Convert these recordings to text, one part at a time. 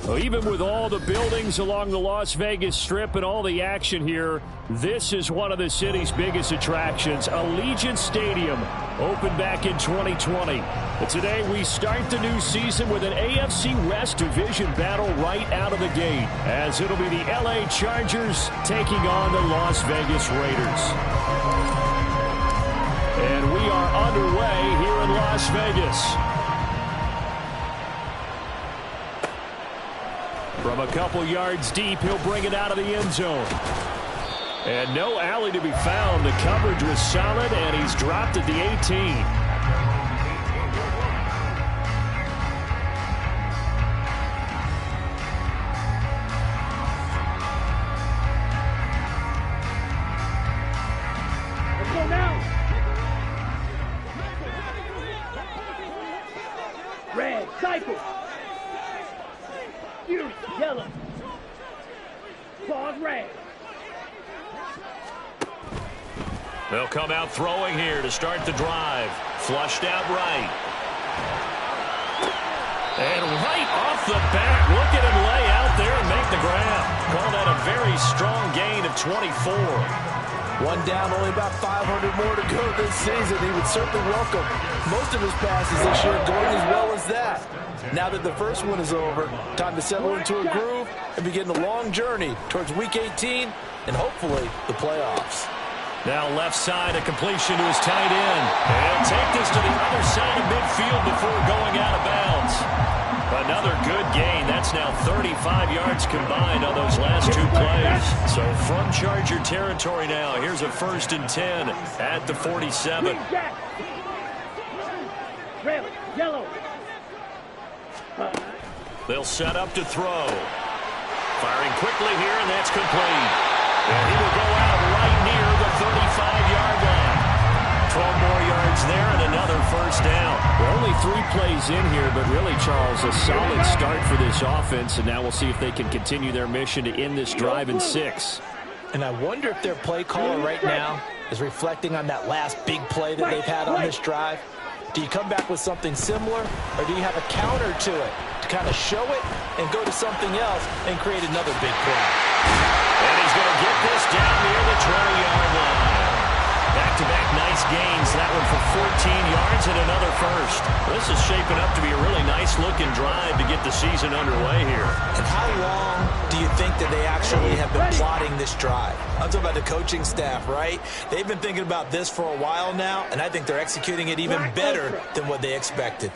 Well, even with all the buildings along the Las Vegas Strip and all the action here, this is one of the city's biggest attractions. Allegiant Stadium opened back in 2020. But today we start the new season with an AFC West division battle right out of the gate, as it'll be the LA Chargers taking on the Las Vegas Raiders. And we are underway here in Las Vegas. From a couple yards deep, he'll bring it out of the end zone. And no alley to be found. The coverage was solid, and he's dropped at the 18. Let's go now. Red, cycle. Fury, yellow. Claws, red. They'll come out throwing here to start the drive. Flushed out right. And right off the bat, look at him lay out there and make the grab. Call that a very strong gain of 24. One down, only about 500 more to go this season. He would certainly welcome most of his passes this year going as well as that. Now that the first one is over, time to settle into a groove and begin the long journey towards Week 18 and hopefully the playoffs. Now left side, a completion to his tight end. And take this to the other side of midfield before going out of bounds. Another good gain. That's now 35 yards combined on those last two plays. So from Charger territory now, here's a 1st and 10 at the 47. Red, yellow. They'll set up to throw. Firing quickly here, and that's complete. And he will go out right near the 35-yard line. 12 more yards there and another 1st down. We're only 3 plays in here, but really, Charles, a solid start for this offense, and now we'll see if they can continue their mission to end this drive in 6. And I wonder if their play caller right now is reflecting on that last big play that they've had on this drive. Do you come back with something similar, or do you have a counter to it to kind of show it and go to something else and create another big play? And he's going to get this down near the 20-yard line. Back-to-back nice gains. That one for 14 yards and another 1st. This is shaping up to be a really nice-looking drive to get the season underway here. And how long do you think that they actually have been plotting this drive? I'm talking about the coaching staff, right? They've been thinking about this for a while now, and I think they're executing it even better than what they expected.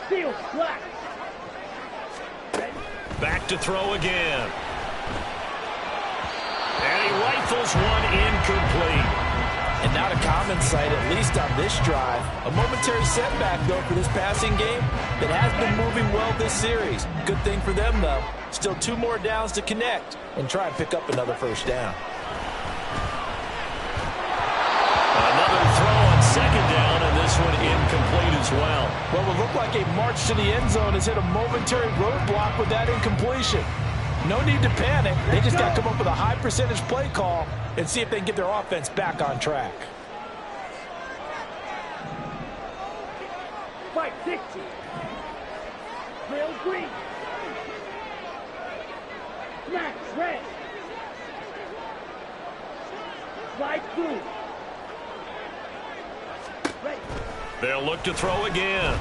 Steel, black. Back to throw again. And he rifles one incomplete. And not a common sight, at least on this drive. A momentary setback, though, for this passing game that has been moving well this series. Good thing for them, though. Still 2 more downs to connect and try and pick up another 1st down. Another throw on 2nd down, and this one incomplete as well. Well, it looked like a march to the end zone has hit a momentary roadblock with that incompletion. No need to panic. They just got to come up with a high percentage play call and see if they can get their offense back on track. White, 60. Real green. Max, red. Light blue. Red. They'll look to throw again.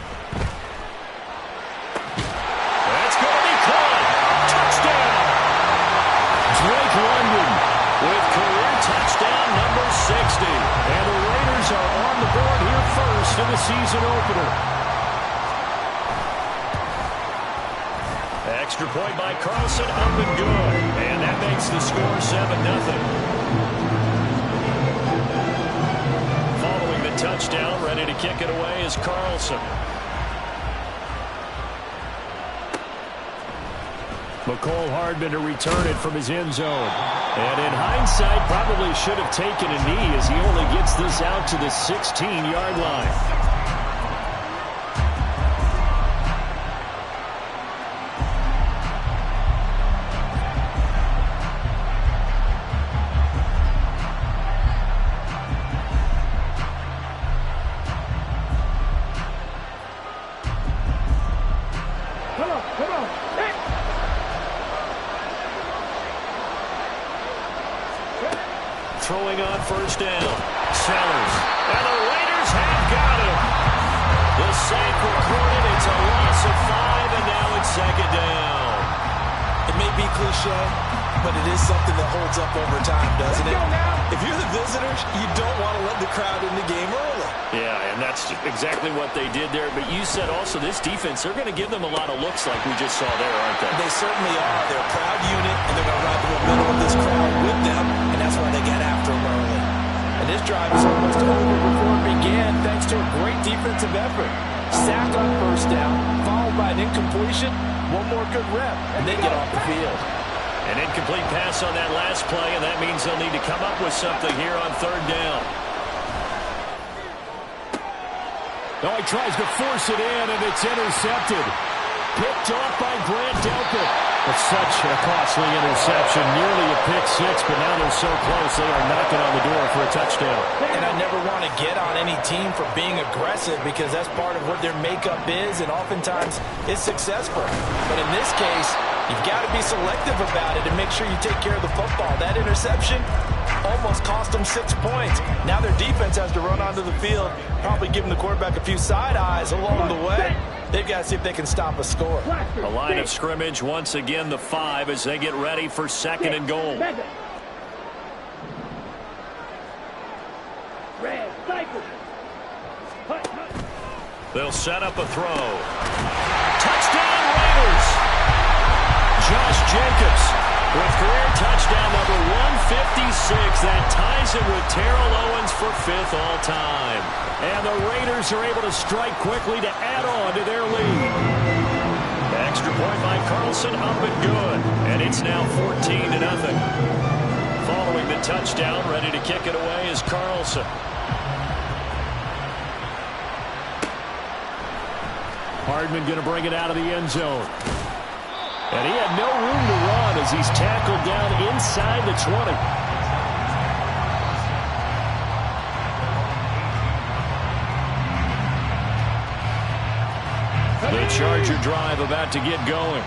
That's going to be caught. Touchdown. Drake London with career touchdown number 60. And the Raiders are on the board here first in the season opener. Extra point by Carlson, up and good. And that makes the score 7-0. Following the touchdown, ready to kick it away is Carlson. McCole Hardman to return it from his end zone. And in hindsight, probably should have taken a knee as he only gets this out to the 16-yard line. throwing on first down. Sellers. And the Raiders have got him. The sack recorded. It's a loss of 5, and now it's second down. It may be cliche, but it is something that holds up over time, doesn't it? If you're the visitors, you don't want to let the crowd in the game early. Yeah, and that's exactly what they did there. But you said also this defense, they're going to give them a lot of looks like we just saw there, aren't they? They certainly are. They're a proud unit, and they're going to ride the momentum of this crowd with them, and that's why they get after them early. And this drive is almost over before it began, thanks to a great defensive effort. Sack on first down, followed by an incompletion, one more good rep, and they get off the field. An incomplete pass on that last play, and that means they'll need to come up with something here on third down. Oh, he tries to force it in, and it's intercepted. Picked off by Grant Delpit. It's such a costly interception, nearly a pick six, but now they're so close they are knocking on the door for a touchdown. And I never want to get on any team for being aggressive because that's part of what their makeup is, and oftentimes it's successful. But in this case, you've got to be selective about it and make sure you take care of the football. That interception almost cost them 6 points. Now their defense has to run onto the field, probably giving the quarterback a few side eyes along the way. They've got to see if they can stop a score. A line of scrimmage, once again the 5 as they get ready for second and goal. They'll set up a throw. Touchdown Raiders! Josh Jacobs with career touchdown number 156. That ties him with Terrell Owens for 5th all-time. And the Raiders are able to strike quickly to add on to their lead. Extra point by Carlson, up and good. And it's now 14-0. Following the touchdown, ready to kick it away is Carlson. Hardman going to bring it out of the end zone. And he had no room to run as he's tackled down inside the 20. The Charger drive about to get going.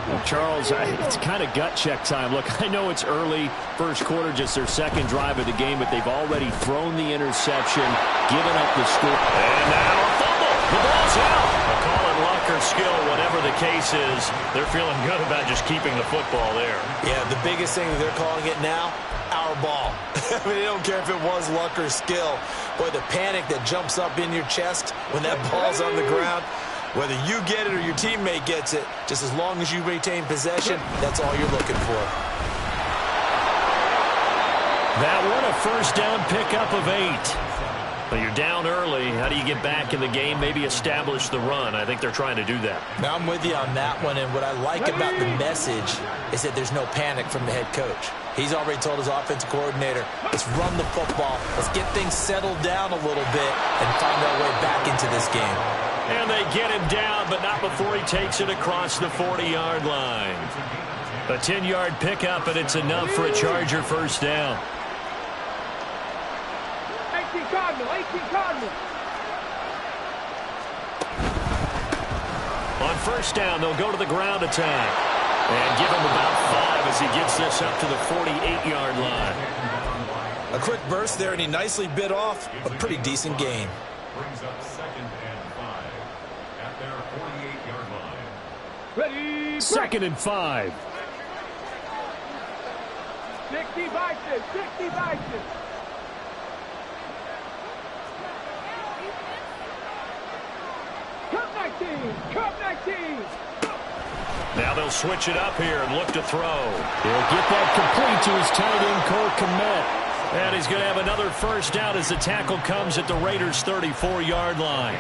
Well, Charles, it's kind of gut check time. Look, I know it's early, first quarter, just their second drive of the game, but they've already thrown the interception, given up the score. And now a fumble. The ball's out. A call it luck or skill, whatever the case is, they're feeling good about just keeping the football there. Yeah, the biggest thing that they're calling it now, our ball. I mean, they don't care if it was luck or skill. Boy, the panic that jumps up in your chest when that ball's on the ground, whether you get it or your teammate gets it, just as long as you retain possession, that's all you're looking for. That one a first down pickup of 8. But you're down early. How do you get back in the game? Maybe establish the run. I think they're trying to do that. Now, I'm with you on that one, and what I like about the message is that there's no panic from the head coach. He's already told his offensive coordinator, let's run the football, let's get things settled down a little bit and find our way back into this game. And they get him down, but not before he takes it across the 40-yard line. A 10-yard pickup, and it's enough for a Charger first down. 18 Cardinal, 18 Cardinal. On first down, they'll go to the ground attack. And give him about 5 as he gets this up to the 48-yard line. A quick burst there, and he nicely bit off a pretty decent gain. Brings up 2nd and 5 at their 48-yard line. Ready, 2nd and 5. 60 Bison, 60 Bison. Cup 19, Cup 19. Now they'll switch it up here and look to throw. He'll get that complete to his tight end, Cole Kmet. And he's going to have another first down as the tackle comes at the Raiders' 34-yard line.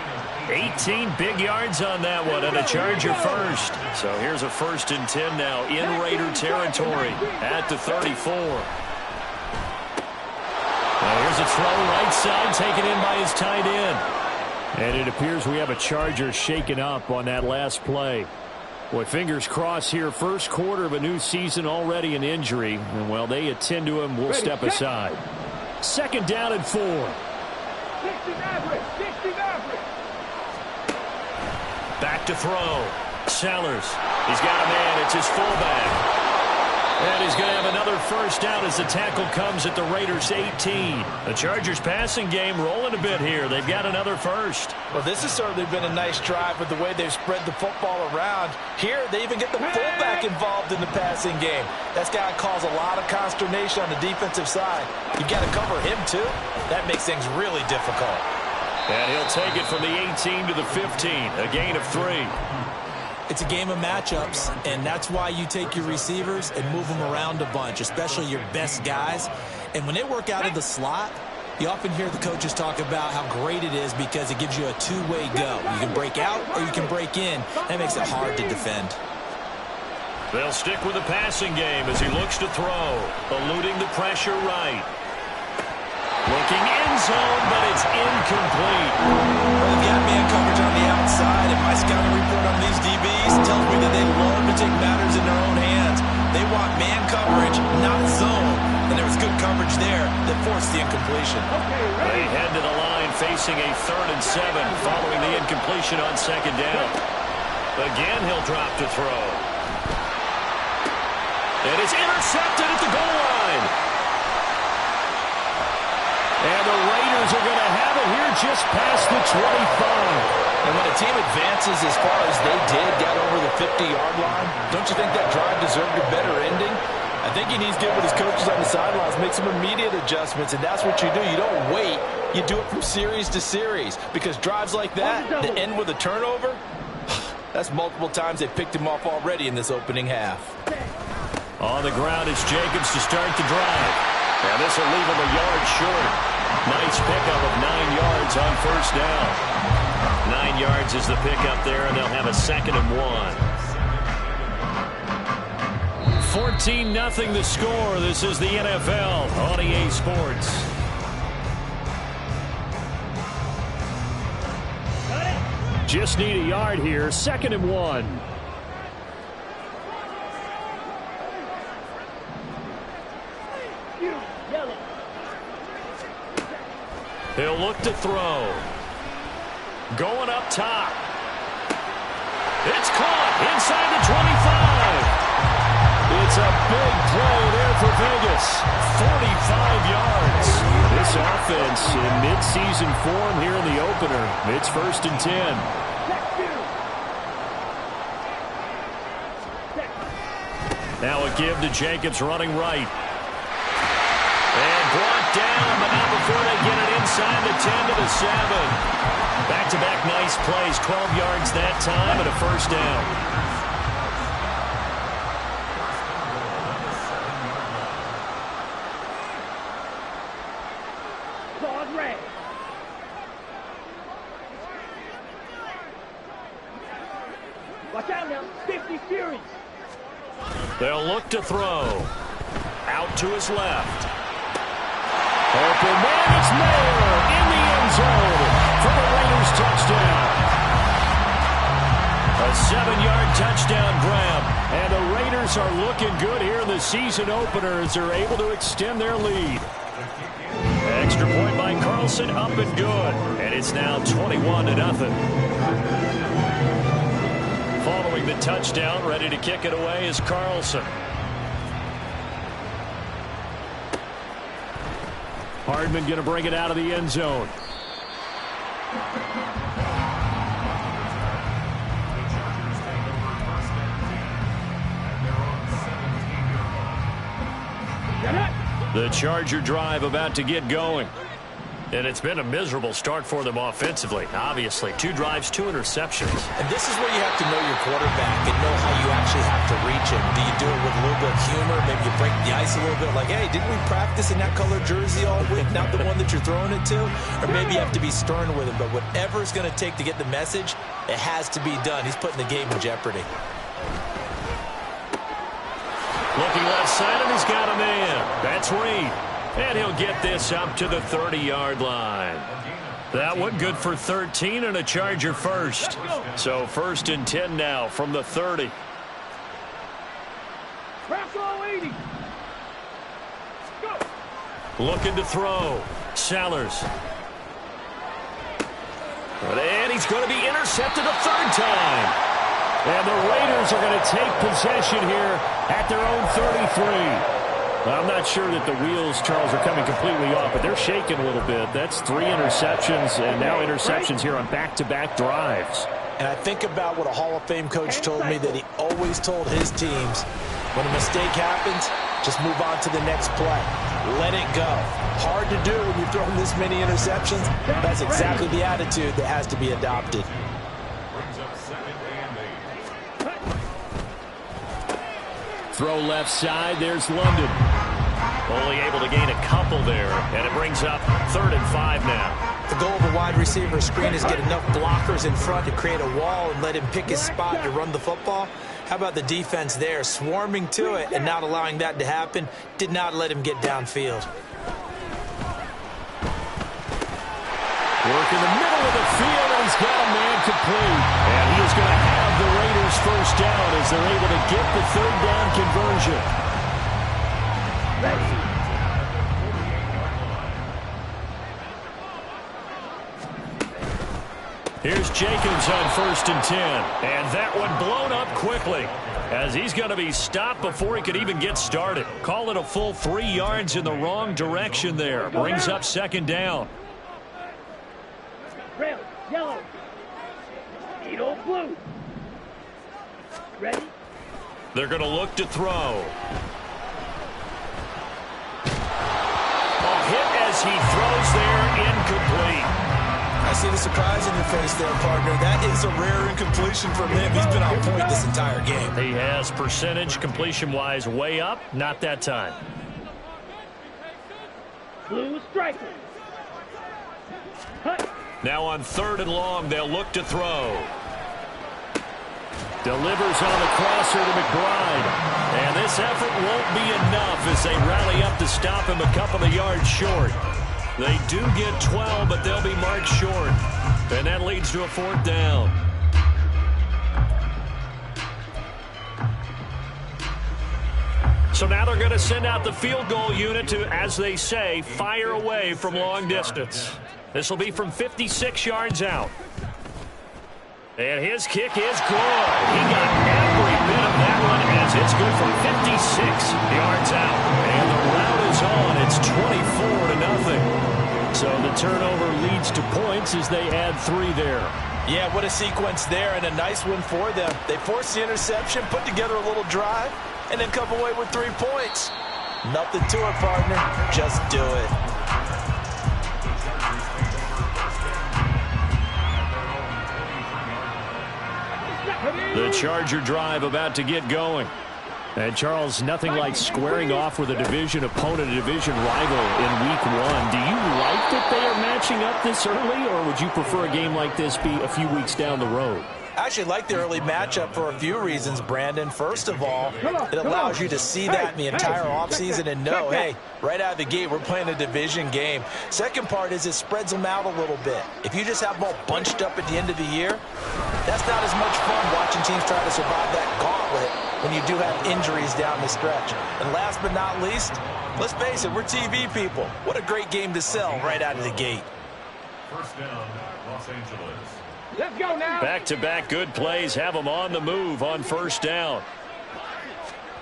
18 big yards on that one, and a Charger first. So here's a 1st and 10 now in Raider territory at the 34. Now here's a throw right side, taken in by his tight end. And it appears we have a Charger shaken up on that last play. Boy, fingers crossed here. First quarter of a new season, already an injury. And while they attend to him, we'll step aside. 2nd down and 4. 60 Maverick, 60 Maverick. Back to throw. Sellers. He's got a man. It's his fullback. And he's going to have another first down as the tackle comes at the Raiders' 18. The Chargers' passing game rolling a bit here. They've got another first. Well, this has certainly been a nice drive with the way they've spread the football around. Here, they even get the fullback involved in the passing game. That's got to cause a lot of consternation on the defensive side. You've got to cover him, too. That makes things really difficult. And he'll take it from the 18 to the 15, a gain of 3. It's a game of matchups, and that's why you take your receivers and move them around a bunch, especially your best guys. And when they work out of the slot, you often hear the coaches talk about how great it is because it gives you a two-way go. You can break out or you can break in. That makes it hard to defend. They'll stick with the passing game as he looks to throw, eluding the pressure right. Looking end zone, but it's incomplete. Well, they've got man coverage on the outside, and my scouting report on these DBs tells me that they love to take matters in their own hands. They want man coverage, not zone. And there was good coverage there that forced the incompletion. They head to the line facing a 3rd and 7 following the incompletion on 2nd down. Again, he'll drop to throw. And it's intercepted at the goal line. And the Raiders are going to have it here just past the 25. And when a team advances as far as they did, got over the 50-yard line, don't you think that drive deserved a better ending? I think he needs to get with his coaches on the sidelines, make some immediate adjustments, and that's what you do. You don't wait. You do it from series to series, because drives like that that end with a turnover, that's multiple times they picked him off already in this opening half. On the ground, it's Jacobs to start the drive. And this will leave him a yard short. Nice pickup of 9 yards on first down. 9 yards is the pickup there, and they'll have a 2nd and 1. 14-0 the score. This is the NFL on EA Sports. Just need a yard here. 2nd and 1. He'll look to throw. Going up top. It's caught inside the 25. It's a big play there for Vegas. 45 yards. This offense in mid-season form here in the opener. It's 1st and 10. Now a give to Jacobs running right. And brought down, but not before they get it inside the 10 to the 7. Back-to-back nice plays, 12 yards that time and a first down. Watch out now, 50 series. They'll look to throw. Out to his left. Open man, it's Mayer in the end zone for the Raiders touchdown. A 7-yard touchdown grab. And the Raiders are looking good here in the season opener as they're able to extend their lead. Extra point by Carlson, up and good. And it's now 21-0. Following the touchdown, ready to kick it away is Carlson. Hardman going to bring it out of the end zone. The Charger drive about to get going. And it's been a miserable start for them offensively, obviously. 2 drives, 2 interceptions. And this is where you have to know your quarterback and know how you actually have to reach him. Do you do it with a little bit of humor? Maybe you break the ice a little bit, like, hey, didn't we practice in that color jersey all week, not the one that you're throwing it to? Or maybe you have to be stern with him. But whatever it's going to take to get the message, it has to be done. He's putting the game in jeopardy. Looking left side, and he's got a man. That's Reed. And he'll get this up to the 30-yard line. That one good for 13 and a Charger first. So 1st and 10 now from the 30. Looking to throw. Sellers. And he's going to be intercepted a 3rd time. And the Raiders are going to take possession here at their own 33. Well, I'm not sure that the wheels, Charles, are coming completely off, but they're shaking a little bit. That's 3 interceptions, and now interceptions here on back-to-back drives. And I think about what a Hall of Fame coach told me that he always told his teams, when a mistake happens, just move on to the next play. Let it go. Hard to do when you're throwing this many interceptions. That's exactly the attitude that has to be adopted. Throw left side. There's London. Only able to gain a couple there, and it brings up 3rd and 5 now. The goal of a wide receiver screen is get enough blockers in front to create a wall and let him pick his spot to run the football. How about the defense there, swarming to it and not allowing that to happen? Did not let him get downfield. Work in the middle of the field, and he's got a man complete. And he is going to have the Raiders first down as they're able to get the 3rd down conversion. Ready. Here's Jacobs on 1st and 10. And that one blown up quickly as he's going to be stopped before he could even get started. Call it a full 3 yards in the wrong direction there. Brings up 2nd down. Red, yellow. Needle blue. Ready? They're going to look to throw. A hit as he throws there, incomplete. I see the surprise in your face there, partner. That is a rare incompletion from him. He's been on point this entire game. He has percentage completion-wise way up. Not that time. Blue striker. Hut. Now on 3rd and long, they'll look to throw. Delivers on the crosser to McBride. And this effort won't be enough as they rally up to stop him a couple of yards short. They do get 12, but they'll be marked short. And that leads to a 4th down. So now they're going to send out the field goal unit to, as they say, fire away from long distance. This will be from 56 yards out. And his kick is good. He got every bit of that one as it's good from 56 yards out. And the route is on. It's 24-0. So the turnover leads to points as they add 3 there. Yeah, what a sequence there, and a nice one for them. They forced the interception, put together a little drive, and then come away with 3 points. Nothing to it, partner. Just do it. The Charger drive about to get going. And, Charles, nothing like squaring off with a division opponent, a division rival in Week 1. Do you like that they are matching up this early, or would you prefer a game like this be a few weeks down the road? I actually like the early matchup for a few reasons, Brandon. First of all, it allows you to see that in the entire offseason and know, hey, right out of the gate, we're playing a division game. Second part is it spreads them out a little bit. If you just have them all bunched up at the end of the year, that's not as much fun watching teams try to survive that gauntlet when you do have injuries down the stretch. And last but not least, let's face it, we're TV people. What a great game to sell right out of the gate. First down, Los Angeles. Let's go now. Back-to-back good plays have them on the move on 1st down.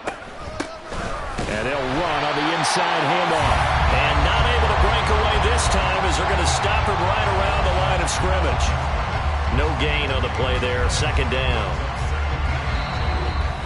And they'll run on the inside handoff. And not able to break away this time as they're going to stop him right around the line of scrimmage. No gain on the play there, 2nd down.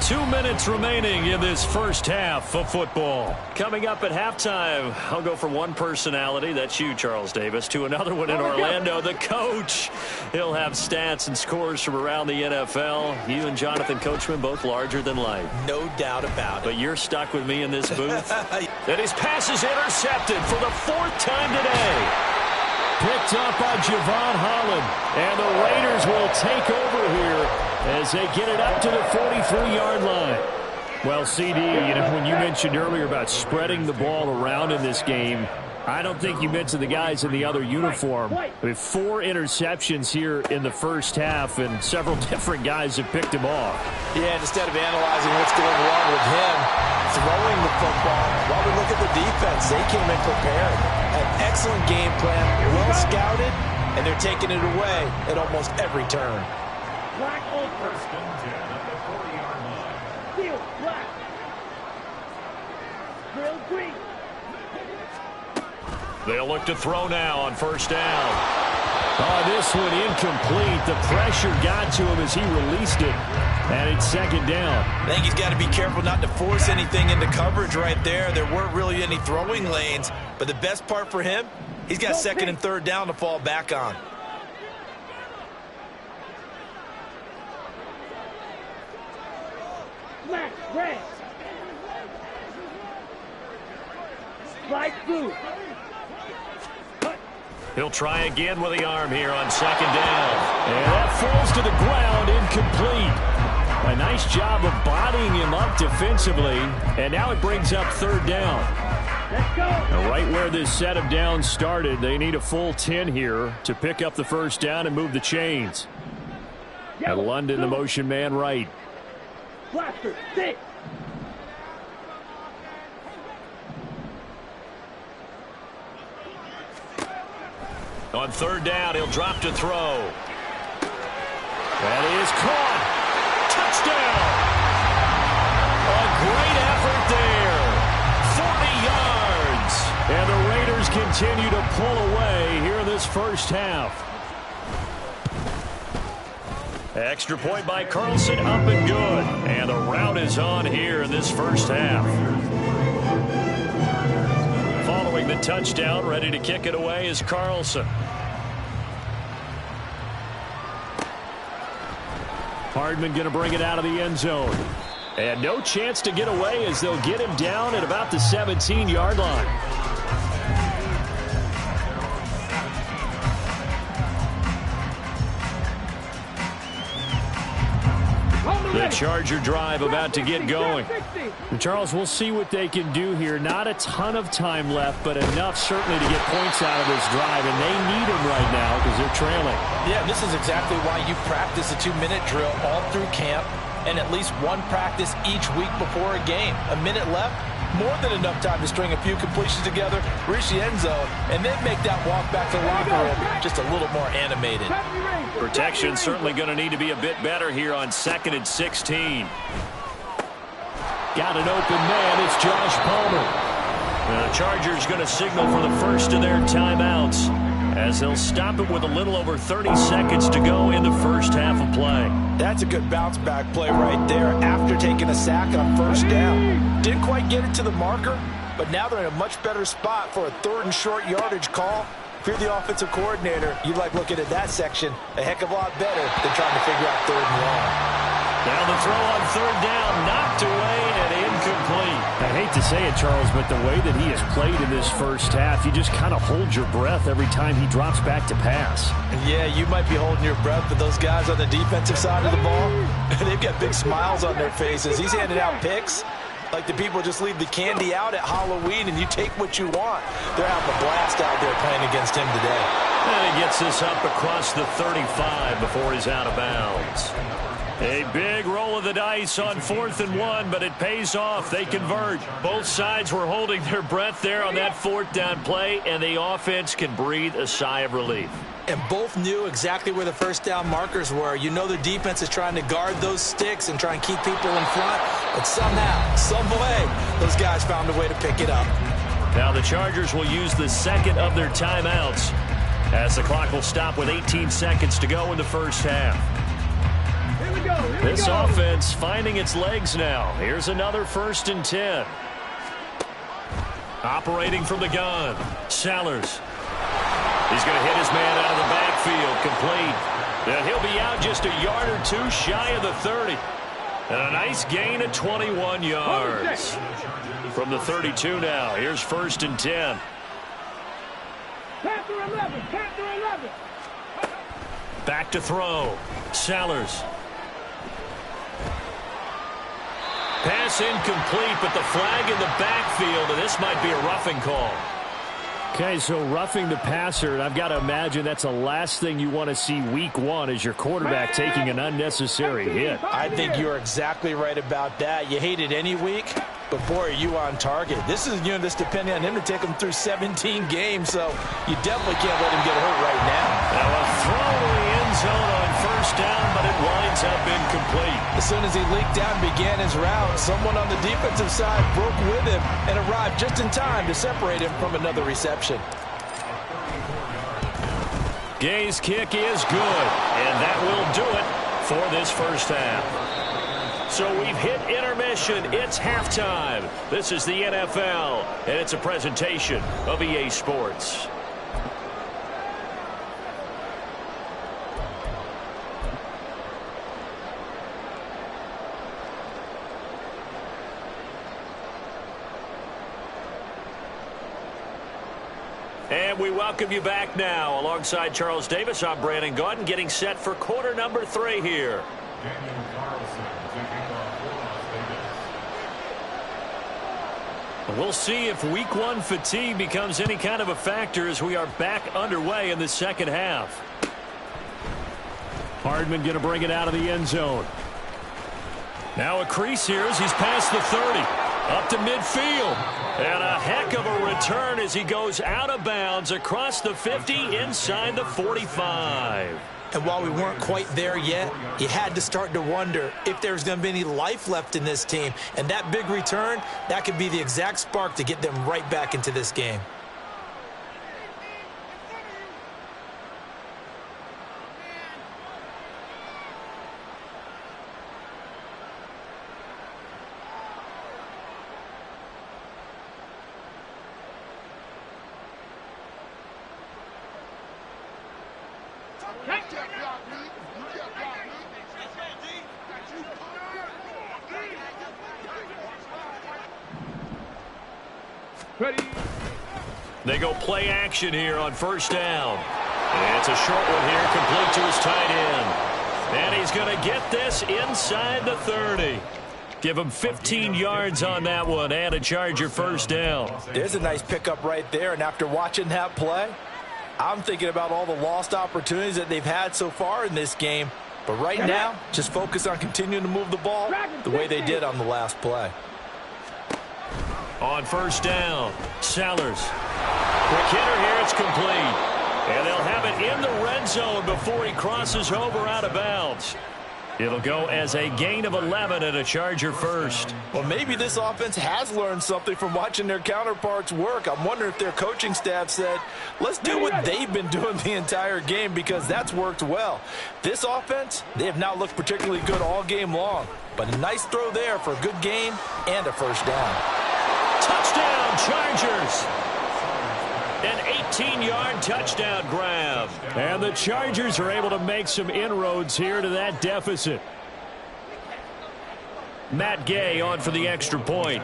2 minutes remaining in this first half of football. Coming up at halftime, I'll go from one personality, that's you, Charles Davis, to another one in Orlando, the coach. He'll have stats and scores from around the NFL. You and Jonathan Coachman, both larger than life. No doubt about it. But you're stuck with me in this booth. And his pass is intercepted for the 4th time today. Picked up by Javon Holland. And the Raiders will take over here as they get it up to the 43-yard line. Well, CD, when you mentioned earlier about spreading the ball around in this game, I don't think you mentioned the guys in the other uniform. I mean, 4 interceptions here in the first half, and several different guys have picked him off. Yeah, instead of analyzing what's going wrong with him throwing the football, while we look at the defense, they came in prepared. An excellent game plan, well scouted, and they're taking it away at almost every turn. Black over. First and 10 at the 40-yard line. Steel, black. Drill, green. They'll look to throw now on first down. Oh, this one incomplete. The pressure got to him as he released it. And it's second down. I think he's got to be careful not to force anything into coverage right there. There weren't really any throwing lanes. But the best part for him, he's got second and third down to fall back on. Black, red. Light blue. He'll try again with the arm here on second down. And that falls to the ground, incomplete. A nice job of bodying him up defensively. And now it brings up third down. Let's go. Now right where this set of downs started, they need a full 10 here to pick up the first down and move the chains. And London, the motion man right. Blaster, 6. On third down, he'll drop to throw. That is caught. Touchdown. A great effort there. 40 yards. And the Raiders continue to pull away here in this first half. Extra point by Carlson, up and good. And the route is on here in this first half. Following the touchdown, ready to kick it away is Carlson. Hardman going to bring it out of the end zone. And no chance to get away as they'll get him down at about the 17-yard line. The Charger drive about to get going. And Charles, we'll see what they can do here. Not a ton of time left, but enough certainly to get points out of this drive. And they need them right now because they're trailing. Yeah, this is exactly why you practice a 2-minute drill all through camp and at least one practice each week before a game. A minute left, more than enough time to string a few completions together, reach the end zone, and then make that walk back to the locker room just a little more animated. Protection certainly going to need to be a bit better here on 2nd and 16. Got an open man. It's Josh Palmer. The Chargers going to signal for the first of their timeouts as they'll stop it with a little over 30 seconds to go in the first half of play. That's a good bounce-back play right there after taking a sack on first down. Didn't quite get it to the marker, but now they're in a much better spot for a 3rd and short yardage call. If you're the offensive coordinator, you like looking at that section a heck of a lot better than trying to figure out 3rd and long. Now the throw on third down, knocked away and incomplete. I hate to say it, Charles, but the way that he has played in this first half, you just kind of hold your breath every time he drops back to pass. Yeah, you might be holding your breath, but those guys on the defensive side of the ball, they've got big smiles on their faces. He's handing out picks like the people just leave the candy out at Halloween and you take what you want. They're having a blast out there playing against him today. And he gets this up across the 35 before he's out of bounds. A big roll of the dice on 4th and 1, but it pays off. They convert. Both sides were holding their breath there on that 4th down play, and the offense can breathe a sigh of relief. And both knew exactly where the first down markers were. You know the defense is trying to guard those sticks and try and keep people in front, but somehow, some way, those guys found a way to pick it up. Now the Chargers will use the second of their timeouts as the clock will stop with 18 seconds to go in the first half. This offense finding its legs now. Here's another 1st and 10. Operating from the gun, Sellers. He's going to hit his man out of the backfield, complete. And he'll be out just a yard or two shy of the 30. And a nice gain of 21 yards. From the 32 now, here's 1st and 10. Panther 11, Panther 11. Back to throw, Sellers. Pass incomplete, but the flag in the backfield, and this might be a roughing call. Okay, so roughing the passer, and I've got to imagine that's the last thing you want to see week 1 as your quarterback taking an unnecessary hit. I think you're exactly right about that. You hate it any week, but boy, are you on target. This is this depending on him to take him through 17 games, so you definitely can't let him get hurt right now. Now a throw to the end zone on first down, but it winds incomplete. As soon as he leaked out and began his route, someone on the defensive side broke with him and arrived just in time to separate him from another reception. Gay's kick is good, and that will do it for this first half. So we've hit intermission. It's halftime. This is the NFL, and it's a presentation of EA Sports. And we welcome you back now. Alongside Charles Davis, I'm Brandon Gaudin, getting set for quarter number 3 here. Daniel Carlson taking off for Las Vegas. We'll see if week 1 fatigue becomes any kind of a factor as we are back underway in the second half. Hardman going to bring it out of the end zone. Now a crease here as he's past the 30. Up to midfield. And a heck of a return as he goes out of bounds across the 50 inside the 45. And while we weren't quite there yet, you had to start to wonder if there's going to be any life left in this team. And that big return, that could be the exact spark to get them right back into this game. They go play action here on first down. And it's a short one here, complete to his tight end. And he's going to get this inside the 30. Give him 15 yards on that one and a Charger first down. There's a nice pickup right there, and after watching that play, I'm thinking about all the lost opportunities that they've had so far in this game. But right now, just focus on continuing to move the ball the way they did on the last play. On first down, Sellers. Quick hitter here, it's complete. And they'll have it in the red zone before he crosses over out of bounds. It'll go as a gain of 11 and a Charger first. Well, maybe this offense has learned something from watching their counterparts work. I'm wondering if their coaching staff said, let's do what they've been doing the entire game, because that's worked well. This offense, they have not looked particularly good all game long. But a nice throw there for a good gain and a first down. Touchdown, Chargers. An 18-yard touchdown grab. And the Chargers are able to make some inroads here to that deficit. Matt Gay on for the extra point.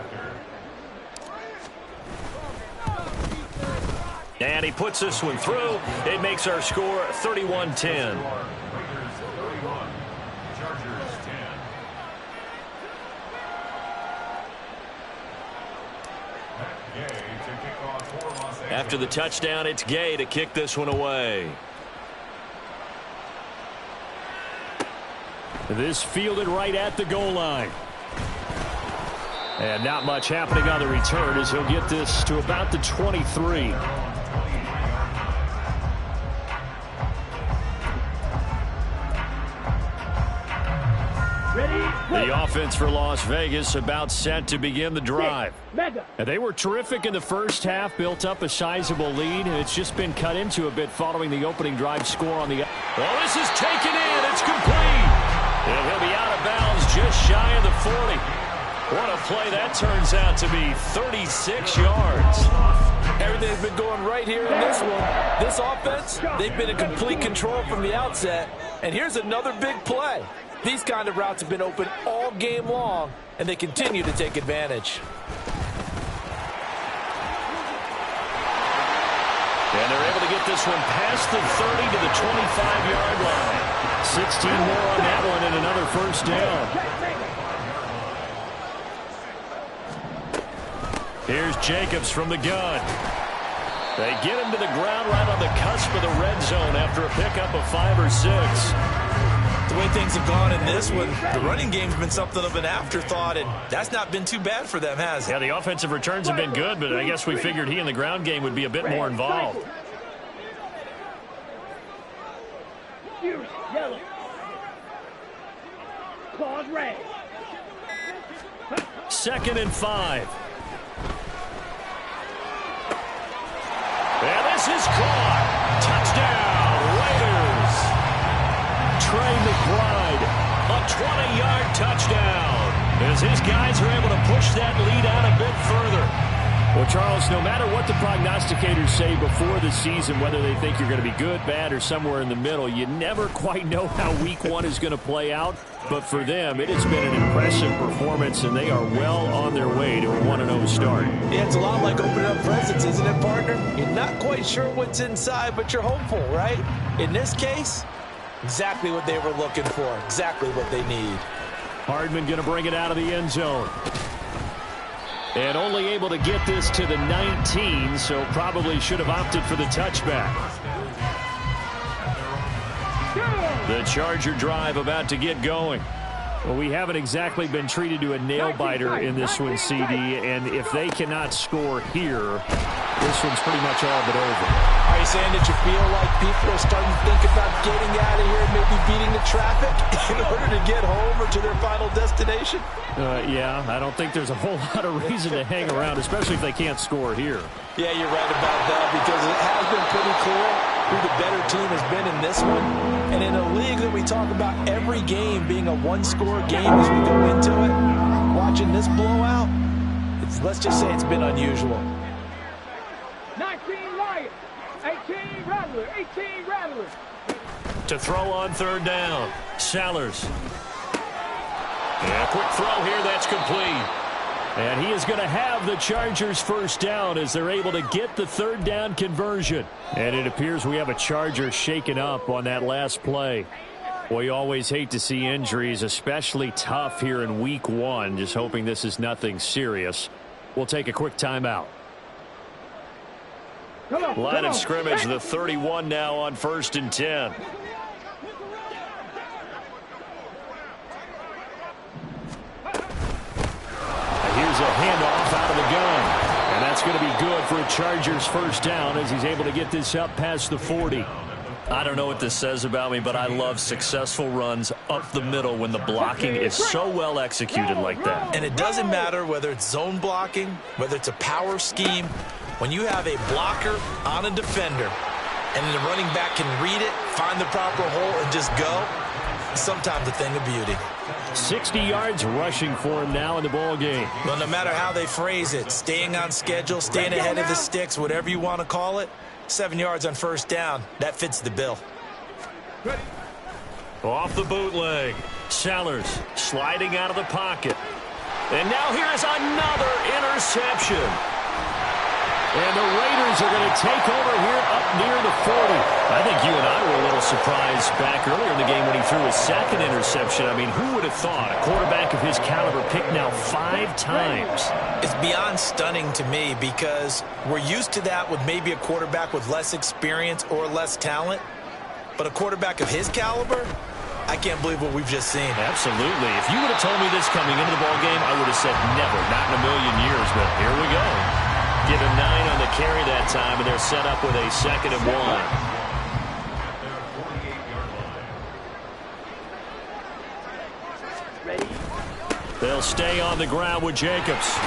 And he puts this one through. It makes our score 31-10. After the touchdown, it's Gay to kick this one away. This fielded right at the goal line. And not much happening on the return as he'll get this to about the 23. The offense for Las Vegas about set to begin the drive. And they were terrific in the first half, built up a sizable lead, and it's just been cut into a bit following the opening drive score on the... Well, this is taken in. It's complete. And he'll be out of bounds just shy of the 40. What a play that turns out to be, 36 yards. Everything's been going right here in this one. This offense, they've been in complete control from the outset. And here's another big play. These kind of routes have been open all game long, and they continue to take advantage. And they're able to get this one past the 30 to the 25-yard line. 16 more on that one and another first down. Here's Jacobs from the gun. They get him to the ground right on the cusp of the red zone after a pickup of 5 or 6. The way things have gone in this one, the running game's been something of an afterthought, and that's not been too bad for them, has it? Yeah, the offensive returns have been good, but I guess we figured he in the ground game would be a bit more involved. Claws red. 2nd and 5. And this is caught. Touchdown, Raiders. Trey McBride, a 20-yard touchdown, as his guys are able to push that lead out a bit further. Well, Charles, no matter what the prognosticators say before the season, whether they think you're going to be good, bad, or somewhere in the middle, you never quite know how week 1 is going to play out. But for them, it has been an impressive performance, and they are well on their way to a 1-0 start. Yeah, it's a lot like opening up presents, isn't it, partner? You're not quite sure what's inside, but you're hopeful, right? In this case, exactly what they were looking for, exactly what they need. Hardman going to bring it out of the end zone. And only able to get this to the 19, so probably should have opted for the touchback. The Charger drive about to get going. Well, we haven't exactly been treated to a nail-biter in this one, CD, and if they cannot score here, this one's pretty much all but over. Are you saying that you feel like people are starting to think about getting out of here and maybe beating the traffic in order to get home or to their final destination? Yeah, I don't think there's a whole lot of reason to hang around, especially if they can't score here. Yeah, you're right about that, because it has been pretty clear who the better team has been in this one. And in a league that we talk about every game being a one-score game as we go into it, watching this blowout, let's just say it's been unusual. 19 Lions, 18 Rattlers, 18 Rattlers. To throw on 3rd down, Sellers. Yeah, quick throw here, that's complete. And he is going to have the Chargers 1st down as they're able to get the 3rd down conversion. And it appears we have a Charger shaken up on that last play. Well, you always hate to see injuries, especially tough here in week 1. Just hoping this is nothing serious. We'll take a quick timeout. Line of scrimmage, the 31 now on 1st and 10. Here's a handoff out of the gun. And that's going to be good for a Chargers 1st down as he's able to get this up past the 40. I don't know what this says about me, but I love successful runs up the middle when the blocking is so well executed like that. And it doesn't matter whether it's zone blocking, whether it's a power scheme. When you have a blocker on a defender and the running back can read it, find the proper hole, and just go, sometimes a thing of beauty. 60 yards rushing for him now in the ball game. Well, no matter how they phrase it, staying on schedule, staying ahead of the sticks, whatever you want to call it, 7 yards on 1st down, that fits the bill. Off the bootleg, Sellers sliding out of the pocket. And now here's another interception. And the Raiders are going to take over here up near the 40. I think you and I were a little surprised back earlier in the game when he threw his 2nd interception. I mean, who would have thought a quarterback of his caliber picked now 5 times? It's beyond stunning to me, because we're used to that with maybe a quarterback with less experience or less talent. But a quarterback of his caliber, I can't believe what we've just seen. Absolutely. If you would have told me this coming into the ball game, I would have said never, not in a million years. But here we go. Get a 9 on the carry that time, and they're set up with a 2nd and 1. They'll stay on the ground with Jacobs.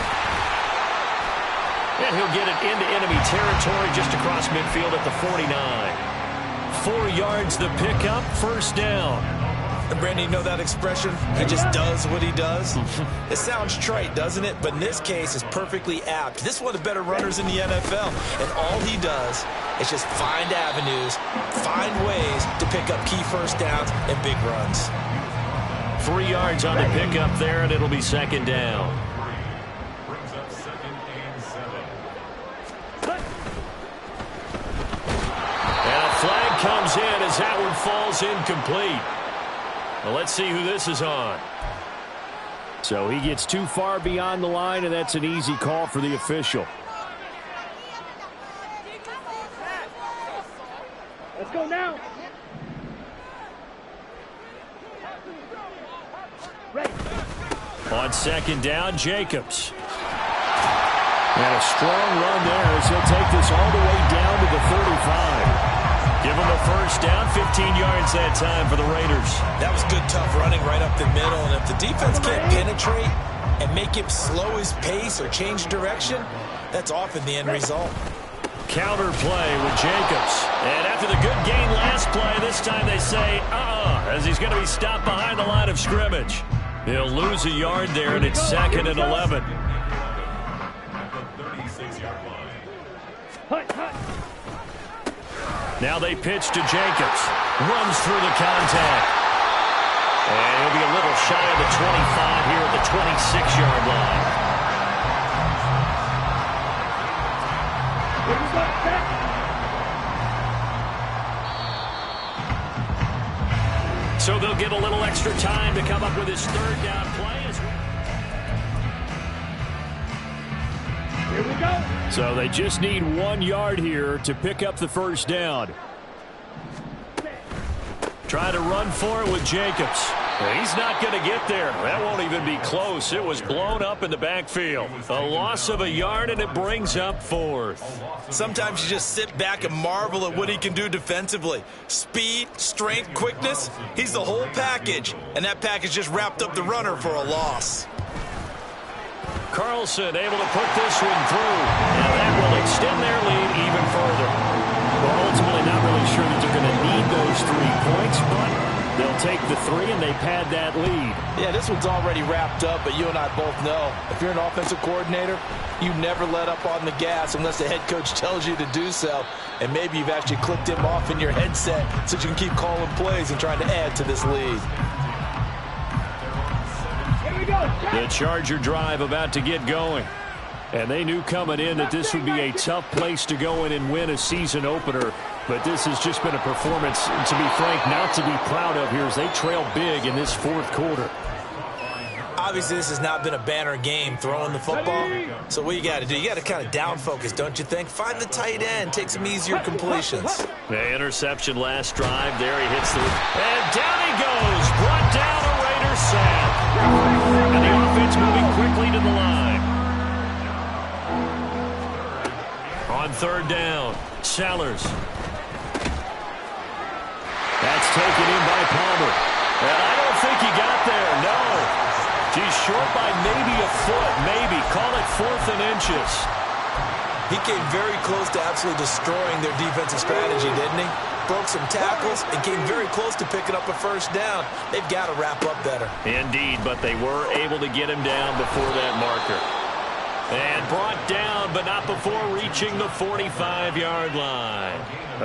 And he'll get it into enemy territory just across midfield at the 49. 4 yards the pickup, 1st down. And Brandon, you know that expression? He just does what he does. It sounds trite, doesn't it? But in this case, it's perfectly apt. This is one of the better runners in the NFL. And all he does is just find avenues, find ways to pick up key 1st downs and big runs. 3 yards on the pickup there, and it'll be 2nd down. Brings up 2nd and 7. And a flag comes in as that one falls incomplete. Well, let's see who this is on. So he gets too far beyond the line, and that's an easy call for the official. Let's go now. Ready. On 2nd down, Jacobs. And a strong run there as he'll take this all the way down to the 35. Give them a first down, 15 yards that time for the Raiders. That was good, tough running right up the middle. And if the defense can't penetrate and make him slow his pace or change direction, that's often the end result. Counter play with Jacobs. And after the good gain last play, this time they say, as he's going to be stopped behind the line of scrimmage. He'll lose a yard there, and it's 2nd and 11. Now they pitch to Jacobs. Runs through the contact. And he'll be a little shy of the 25 here at the 26-yard line. So they'll get a little extra time to come up with his 3rd down play. Here we go. So they just need 1 yard here to pick up the first down. Try to run for it with Jacobs. He's not going to get there. That won't even be close. It was blown up in the backfield. A loss of a yard, and it brings up 4th. Sometimes you just sit back and marvel at what he can do defensively. Speed, strength, quickness, he's the whole package. And that package just wrapped up the runner for a loss. Carlson able to put this one through, and that will extend their lead even further. Well, ultimately not really sure that they're going to need those 3 points, but they'll take the 3 and they pad that lead. Yeah, this one's already wrapped up, but you and I both know if you're an offensive coordinator, you never let up on the gas unless the head coach tells you to do so. And maybe you've actually clicked him off in your headset so you can keep calling plays and trying to add to this lead. The Charger drive about to get going. And they knew coming in that this would be a tough place to go in and win a season opener. But this has just been a performance, to be frank, not to be proud of here as they trail big in this 4th quarter. Obviously, this has not been a banner game throwing the football. So what you got to do, you got to kind of down focus, don't you think? Find the tight end, take some easier completions. The interception last drive. There he hits the... And down he goes. Brought down a Raider sack. And the offense moving quickly to the line. On 3rd down, Sellers. That's taken in by Palmer. And I don't think he got there, no. He's short by maybe a foot, maybe. Call it 4th and inches. He came very close to absolutely destroying their defensive strategy, didn't he? Broke some tackles and came very close to picking up a first down. They've got to wrap up better. Indeed, but they were able to get him down before that marker. And brought down, but not before reaching the 45-yard line.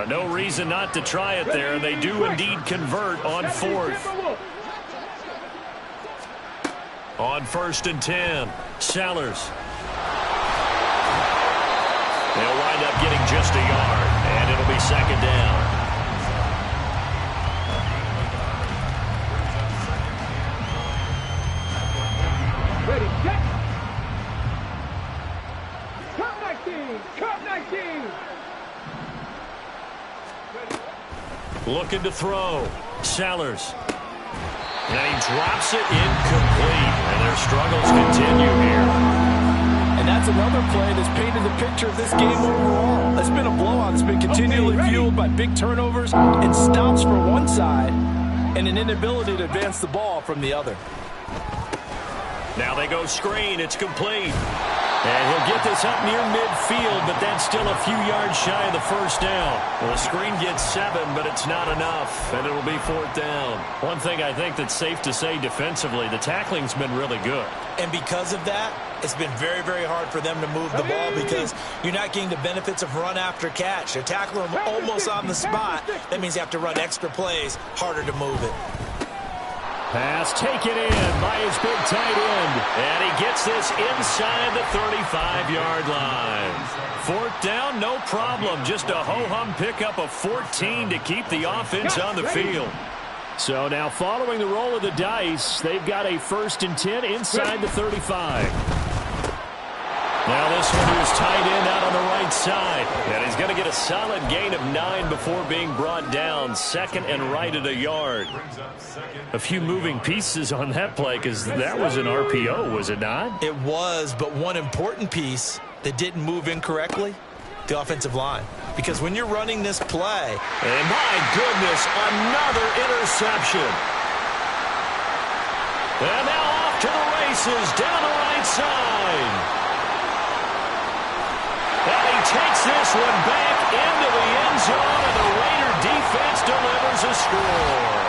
No reason not to try it there, and they do indeed convert on 4th. On 1st and 10, Sellers. They'll wind up getting just a yard, and it'll be 2nd down. Ready, set. Cut 19. Cut 19. Looking to throw. Sellers. And he drops it incomplete. And their struggles continue here. And that's another play that's painted the picture of this game overall. It's been a blowout. It's been continually fueled by big turnovers and stops for one side and an inability to advance the ball from the other. Now they go screen. It's complete. And he'll get this up near midfield, but that's still a few yards shy of the first down. Well, the screen gets 7, but it's not enough, and it'll be 4th down. One thing I think that's safe to say defensively, the tackling's been really good. And because of that, it's been very, very hard for them to move the ball because you're not getting the benefits of run after catch. They're tackling them almost on the spot. That means you have to run extra plays, harder to move it. Pass taken in by his big tight end. And he gets this inside the 35-yard line. 4th down, no problem. Just a ho-hum pickup of 14 to keep the offense on the field. So now following the roll of the dice, they've got a 1st and 10 inside the 35. Now this one is tight end out on the right side. And he's going to get a solid gain of 9 before being brought down. 2nd and right at a yard. A few moving pieces on that play because that was an RPO, was it not? It was, but one important piece that didn't move incorrectly, the offensive line. because when you're running this play. And my goodness, another interception. And now off to the races down the right side. And he takes this one back into the end zone, and the Raider defense delivers a score.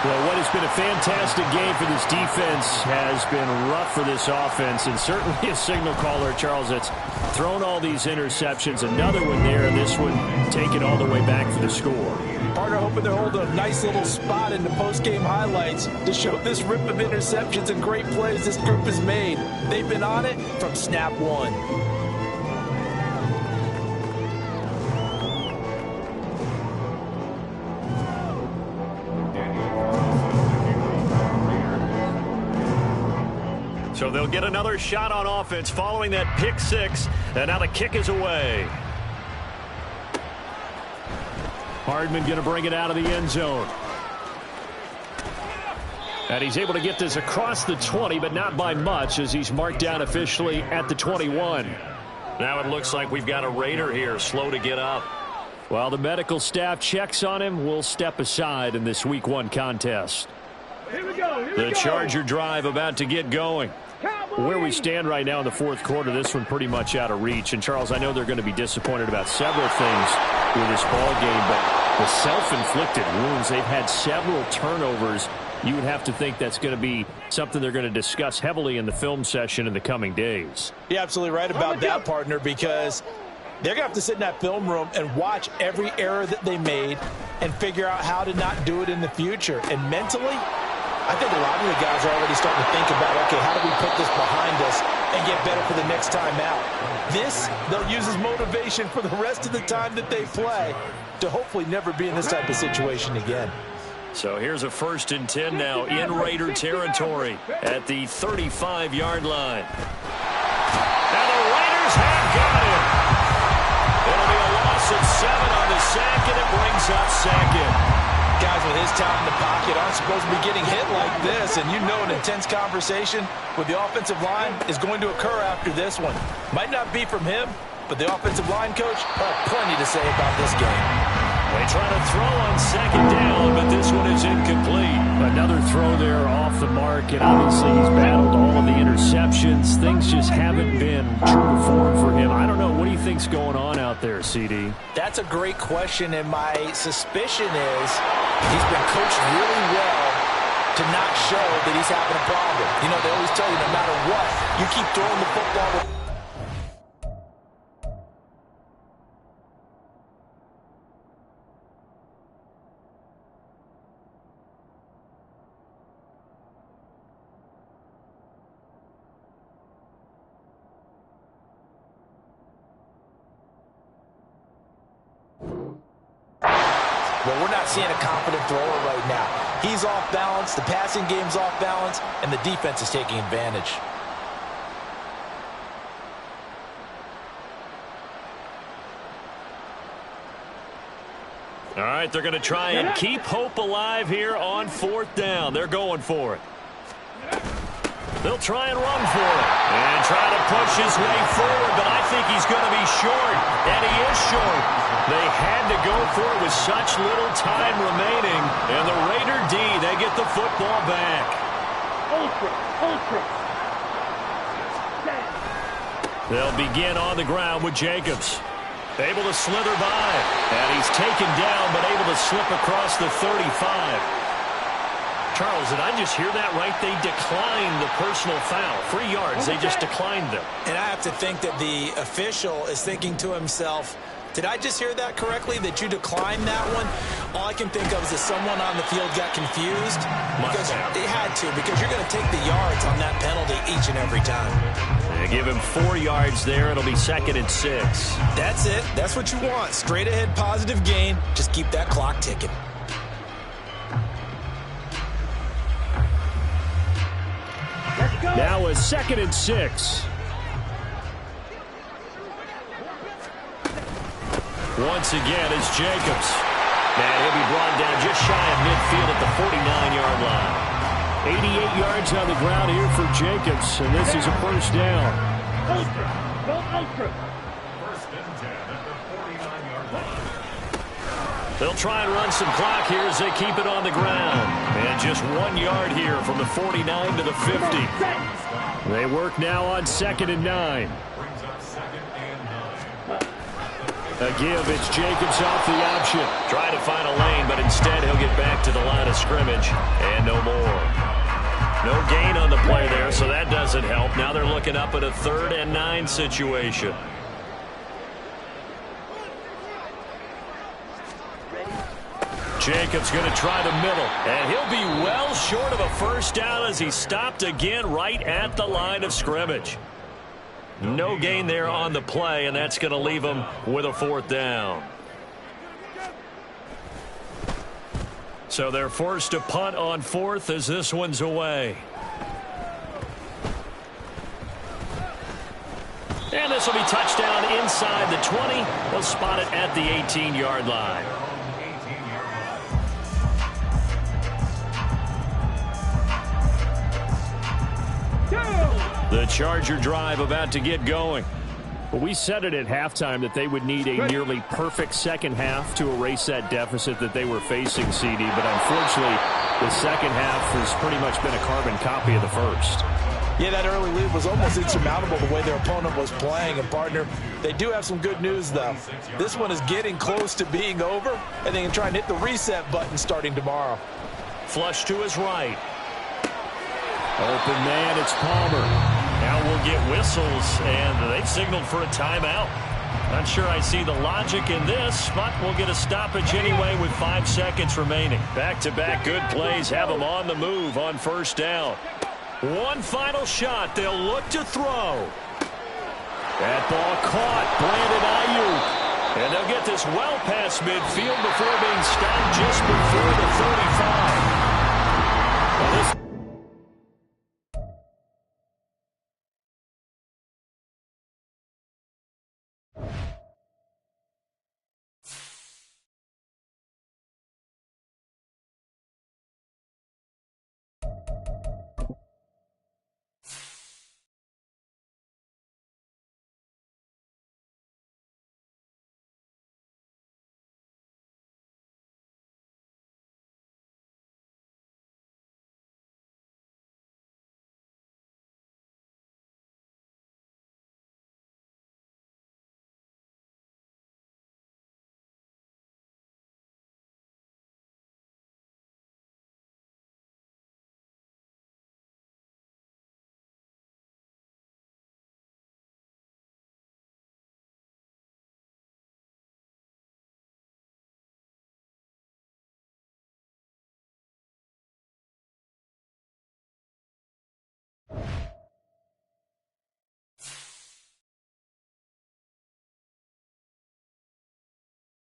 Well, what has been a fantastic game for this defense has been rough for this offense, and certainly a signal caller, Charles, that's thrown all these interceptions. Another one there, and this one taken all the way back for the score. Partner hoping they're holding a nice little spot in the post-game highlights to show this rip of interceptions and great plays this group has made. They've been on it from snap one. So they'll get another shot on offense following that pick six, and now the kick is away. Hardman going to bring it out of the end zone. And he's able to get this across the 20, but not by much, as he's marked down officially at the 21. Now it looks like we've got a Raider here, slow to get up. While the medical staff checks on him, we'll step aside in this Week 1 contest. Here we go. The Charger drive about to get going. Where we stand right now in the fourth quarter, this one pretty much out of reach. And, Charles, I know they're going to be disappointed about several things with this ball game, but the self-inflicted wounds, they've had several turnovers. You would have to think that's going to be something they're going to discuss heavily in the film session in the coming days. You're absolutely right about that, partner, because they're going to have to sit in that film room and watch every error that they made and figure out how to not do it in the future. And mentally, I think a lot of the guys are already starting to think about, okay, how do we put this behind us and get better for the next time out? This, they'll use as motivation for the rest of the time that they play to hopefully never be in this type of situation again. So here's a 1st and 10 now in Raider territory at the 35-yard line. And the Raiders have got it. It'll be a loss of 7 on the sack, and it brings up second. Guys with his talent in the pocket aren't supposed to be getting hit like this, and you know an intense conversation with the offensive line is going to occur after this one. Might not be from him, but the offensive line coach will have plenty to say about this game. They try to throw on 2nd down, but this one is incomplete. Another throw there off the mark, and obviously he's battled all of the interceptions. Things just haven't been true to form for him. I don't know. What do you think's going on out there, CD? That's a great question, and my suspicion is he's been coached really well to not show that he's having a problem. You know, they always tell you no matter what, you keep throwing the football with Well, we're not seeing a confident thrower right now. He's off balance, the passing game's off balance, and the defense is taking advantage. All right, they're going to try and keep hope alive here on 4th down. They're going for it. They'll try and run for it and try to push his way forward, but I think he's going to be short, and he is short. They had to go for it with such little time remaining, and the Raider D, they get the football back. They'll begin on the ground with Jacobs. Able to slither by, and he's taken down, but able to slip across the 35. Charles, did I just hear that right? They declined the personal foul. 3 yards, they just declined them. And I have to think that the official is thinking to himself, did I just hear that correctly, that you declined that one? All I can think of is that someone on the field got confused. Because they had to, because you're going to take the yards on that penalty each and every time. They give him 4 yards there. It'll be 2nd and 6. That's it. That's what you want. Straight ahead, positive gain. Just keep that clock ticking. Now a 2nd and 6. Once again, it's Jacobs. And he'll be brought down just shy of midfield at the 49-yard line. 88 yards on the ground here for Jacobs, and this is a 1st down. First and 10 at the 49-yard They'll try and run some clock here as they keep it on the ground. And just 1 yard here from the 49 to the 50. They work now on 2nd and 9. A give, it's Jacobs off the option. Trying to find a lane, but instead he'll get back to the line of scrimmage. And no more. No gain on the play there, so that doesn't help. Now they're looking up at a 3rd and 9 situation. Jacobs going to try the middle, and he'll be well short of a first down as he stopped again right at the line of scrimmage. No gain there on the play, and that's going to leave him with a 4th down. So they're forced to punt on 4th as this one's away. And this will be touchdown inside the 20. They'll spot it at the 18-yard line. The Charger drive about to get going. Well, we said it at halftime that they would need a nearly perfect second half to erase that deficit that they were facing, CD. But unfortunately, the second half has pretty much been a carbon copy of the first. Yeah, that early lead was almost insurmountable the way their opponent was playing. And, partner, they do have some good news, though. This one is getting close to being over, and they can try and hit the reset button starting tomorrow. Flush to his right. Open man, it's Palmer. Now we'll get whistles, and they've signaled for a timeout. Not sure I see the logic in this, but we'll get a stoppage anyway with 5 seconds remaining. Back-to-back good plays have them on the move on first down. One final shot. They'll look to throw. That ball caught. Brandon Ayuk. And they'll get this well past midfield before being stopped just before the 35.